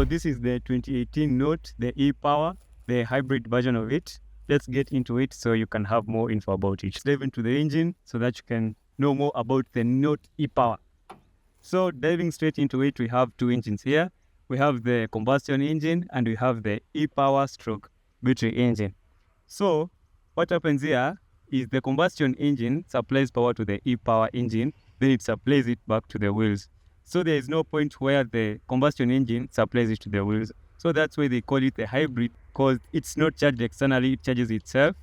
this is the 2018 Note, the e-Power, the hybrid version of it. Let's get into it so you can have more info about it. Dive into the engine so that you can know more about the Note e-Power. So diving straight into it, we have two engines here. We have the combustion engine and we have the e-Power stroke battery engine. So what happens here is the combustion engine supplies power to the e-Power engine, then it supplies it back to the wheels. So there is no point where the combustion engine supplies it to the wheels. So that's why they call it a hybrid, because it's not charged externally, it charges itself.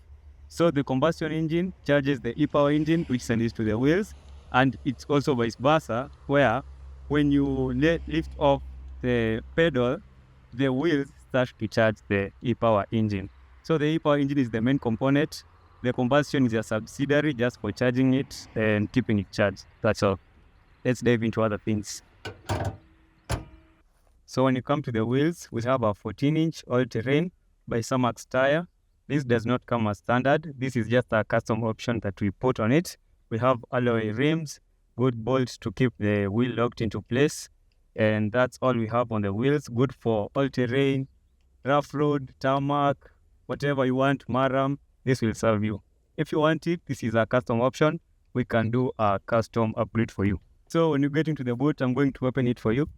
So the combustion engine charges the e-Power engine, which sends it to the wheels. And it's also vice versa, where when you lift off the pedal, the wheels start to charge the e-Power engine. So the e-Power engine is the main component. The combustion is a subsidiary just for charging it and keeping it charged. That's all. Let's dive into other things. So when you come to the wheels, we have a 14-inch all-terrain by Samax tire. This does not come as standard. This is just a custom option that we put on it. We have alloy rims, good bolts to keep the wheel locked into place. And that's all we have on the wheels. Good for all-terrain, rough road, tarmac, whatever you want, maram, this will serve you. If you want it, this is a custom option. We can do a custom upgrade for you. So when you get into the boot, I'm going to open it for you.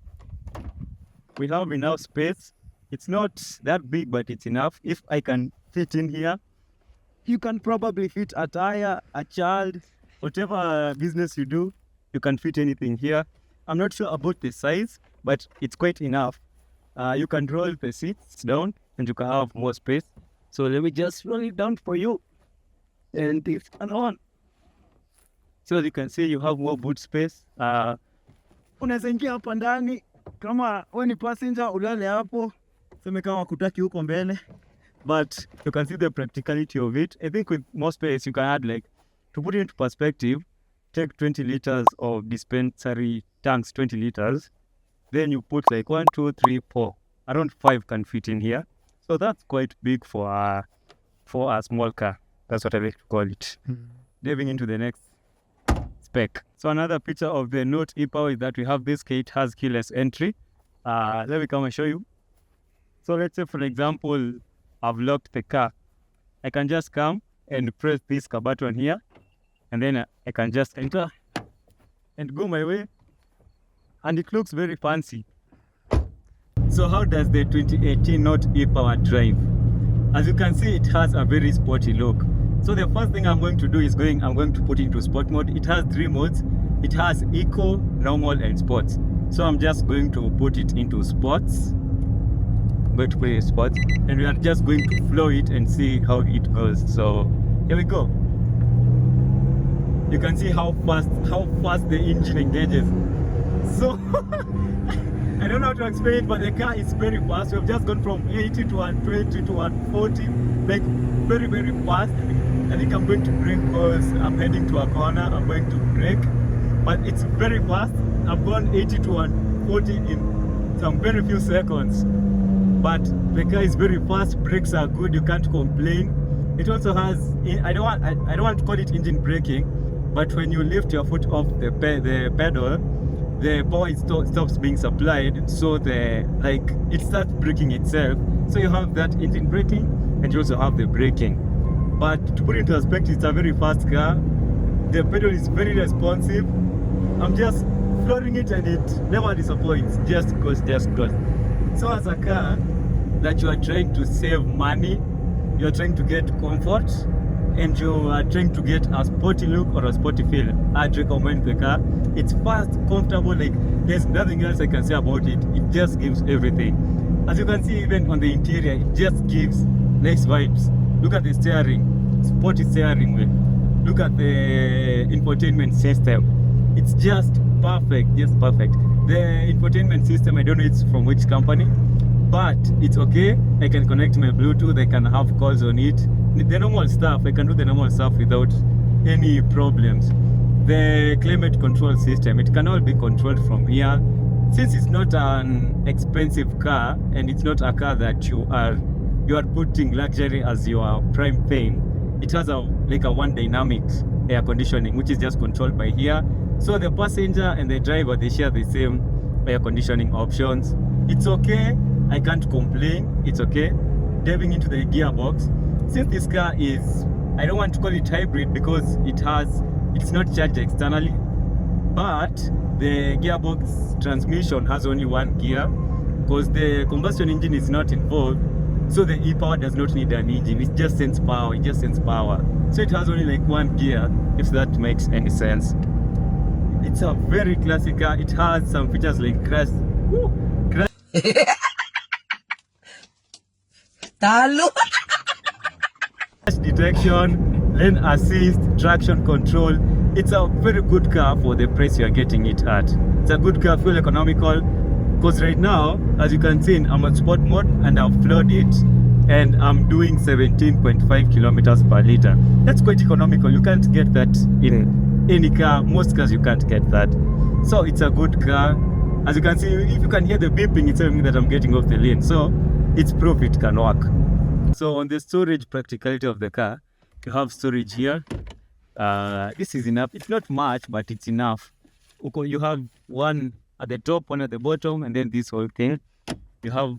We have enough space. It's not that big, but it's enough. If I can fit in here, you can probably fit a tire, a child, whatever business you do, you can fit anything here. I'm not sure about the size, but it's quite enough. You can roll the seats down and you can have more space. So let me just roll it down for you. And it's on. So as you can see, you have more boot space. Unaweza ingia hapa ndani kama wewe ni passenger ulale hapo. Sema kama kutaki huko mbele. But you can see the practicality of it. I think with more space you can add, like, to put it into perspective, take 20 liters of dispensary tanks, 20 liters. Then you put like 1, 2, 3, 4. Around 5 can fit in here. So that's quite big for a small car. That's what I like to call it. Diving into the next spec. So another picture of the Note e-Power is that we have this kit has keyless entry. Let me come and show you. So let's say, for example, I've locked the car. I can just come and press this car button here, and then I can just enter and go my way. And it looks very fancy. So how does the 2018 Note e-Power drive? As you can see, it has a very sporty look. So the first thing I'm going to do is I'm going to put it into sport mode. It has 3 modes. It has eco, normal, and sports. So I'm just going to put it into sports. I'm going to put it in sports, and we are just going to flow it and see how it goes. So here we go. You can see how fast the engine engages. So I don't know how to explain it, but the car is very fast. We've just gone from 80 to 120 to 140, like very, very fast. I think I'm going to brake because I'm heading to a corner. I'm going to brake, but it's very fast. I've gone 80 to 140 in some very few seconds. But the car is very fast. Brakes are good. You can't complain. It also has, I don't want to call it engine braking, but when you lift your foot off the pedal, the power stops being supplied, so it starts braking itself. So you have that engine braking, and you also have the braking. But to put it into perspective, it's a very fast car. The pedal is very responsive. I'm just flooring it, and it never disappoints. Just goes. So as a car that you are trying to save money, you are trying to get comfort, and you are trying to get a sporty look or a sporty feel, I'd recommend the car. It's fast, comfortable, like there's nothing else I can say about it. It just gives everything. As you can see, even on the interior, it just gives nice vibes. Look at the steering, sporty steering wheel. Look at the infotainment system. It's just perfect, The infotainment system, I don't know it's from which company, but it's okay. I can connect my Bluetooth, I can have calls on it. The normal stuff, I can do the normal stuff without any problems. The climate control system, it can all be controlled from here. Since it's not an expensive car, and it's not a car that you are putting luxury as your prime thing, it has a one dynamic air conditioning, which is just controlled by here. So the passenger and the driver, they share the same air conditioning options. It's okay. I can't complain. It's okay. Diving into the gearbox, since this car is, I don't want to call it hybrid because it's not charged externally, but the gearbox transmission has only one gear because the combustion engine is not involved. So the e-power does not need an engine. It just sends power. So it has only like one gear, if that makes any sense. It's a very classic car. It has some features like crash detection, lane assist, traction control. It's a very good car for the price you are getting it at. It's a good car, fuel economical. Because right now, as you can see, I'm on sport mode and I've floored it, and I'm doing 17.5 kilometers per liter. That's quite economical. You can't get that in any car. Most cars you can't get that. So it's a good car. As you can see, if you can hear the beeping, it's telling me that I'm getting off the lane. So it's proof it can work. So on the storage practicality of the car, you have storage here. This is enough. It's not much, but it's enough. You have one at the top, one at the bottom, and then this whole thing. You have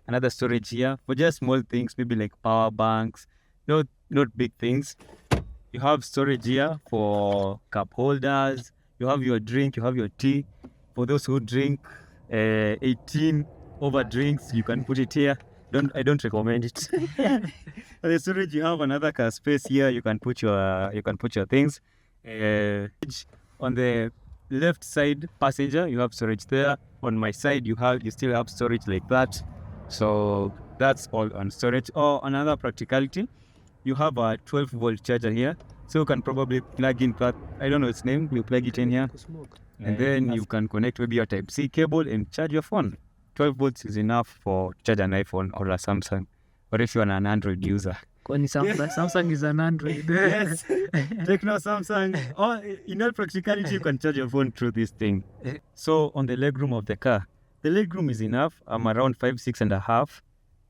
another storage here for just small things, maybe like power banks, not big things. You have storage here for cup holders. You have your drink, you have your tea. For those who drink 18 over drinks, you can put it here. I don't recommend it. For the storage, you have another car space here. You can put your things. On the left side passenger, you have storage there. On my side, you still have storage like that. So that's all on storage. Another practicality, you have a 12-volt charger here. So you can probably plug in that, I don't know its name, you plug it in here. And then you can connect maybe your Type-C cable and charge your phone. 12 volts is enough for charge an iPhone or a Samsung, or if you're an Android user. Samsung is an Android. Yes, Techno, Samsung. In all practicality, you can charge your phone through this thing. So on the legroom of the car, the legroom is enough. I'm around 5'6.5",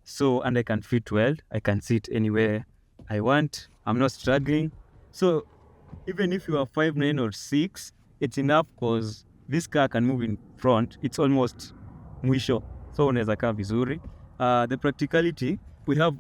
so, and I can fit well. I can sit anywhere I want. I'm not struggling. So even if you are 5'9" or 6", it's enough because this car can move in front. It's almost mwisho, so unaweza kaa vizuri. The practicality, we have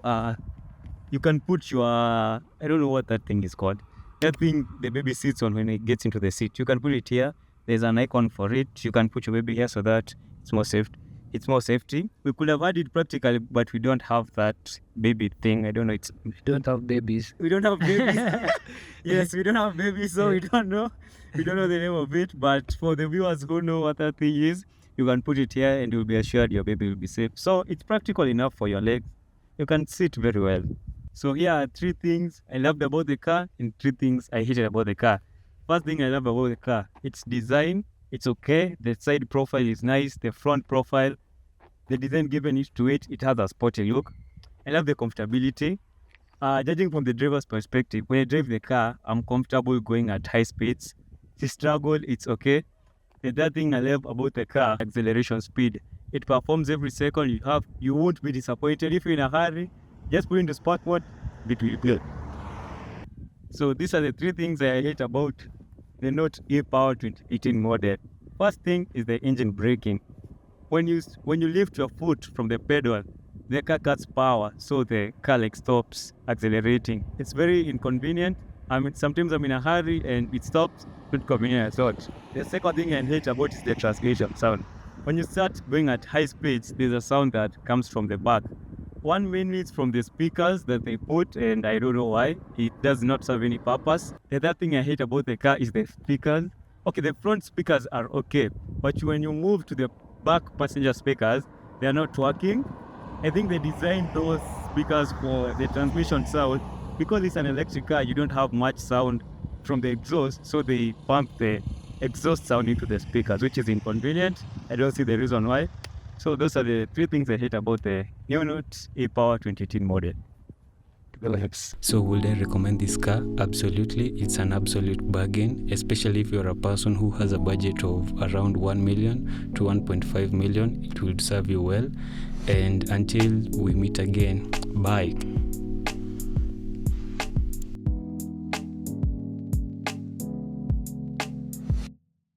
you can put your, I don't know what that thing is called, that thing the baby sits on when it gets into the seat. You can put it here. There's an icon for it. You can put your baby here so that it's more safe. It's more safety. We could have had it practically, but we don't have that baby thing. I don't know. We don't have babies. We don't have babies. Yes, we don't have babies, so we don't know. We don't know the name of it. But for the viewers who know what that thing is, you can put it here and you'll be assured your baby will be safe. So it's practical enough for your legs. You can sit very well. So here are 3 things I loved about the car and 3 things I hated about the car. First thing I love about the car, its design. It's okay. The side profile is nice. The front profile, the design given it to it, it has a sporty look. I love the comfortability. Judging from the driver's perspective, when I drive the car, I'm comfortable going at high speeds. The struggle, it's okay. The third thing I love about the car, acceleration speed. It performs every second. You won't be disappointed. If you're in a hurry, just put into sport mode, it will be good. So these are the 3 things I hate about the Note e-Power 2018 model. First thing is the engine braking. When you lift your foot from the pedal, the car cuts power, so the car stops accelerating. It's very inconvenient. Sometimes I'm in a hurry and it stops. Not convenient at all. The second thing I hate about is the transmission sound. When you start going at high speeds, there's a sound that comes from the back. One mainly is from the speakers that they put, and I don't know why. It does not serve any purpose. The other thing I hate about the car is the speakers. Okay, the front speakers are okay, but when you move to the back passenger speakers, they are not working. I think they designed those speakers for the transmission sound. Because it's an electric car, you don't have much sound from the exhaust, so they pump the exhaust sound into the speakers, which is inconvenient. I don't see the reason why. So those are the 3 things I hate about the new Note e-Power 2018 model. So would I recommend this car? Absolutely. It's an absolute bargain, especially if you're a person who has a budget of around 1 million to 1.5 million. It will serve you well. And until we meet again, bye.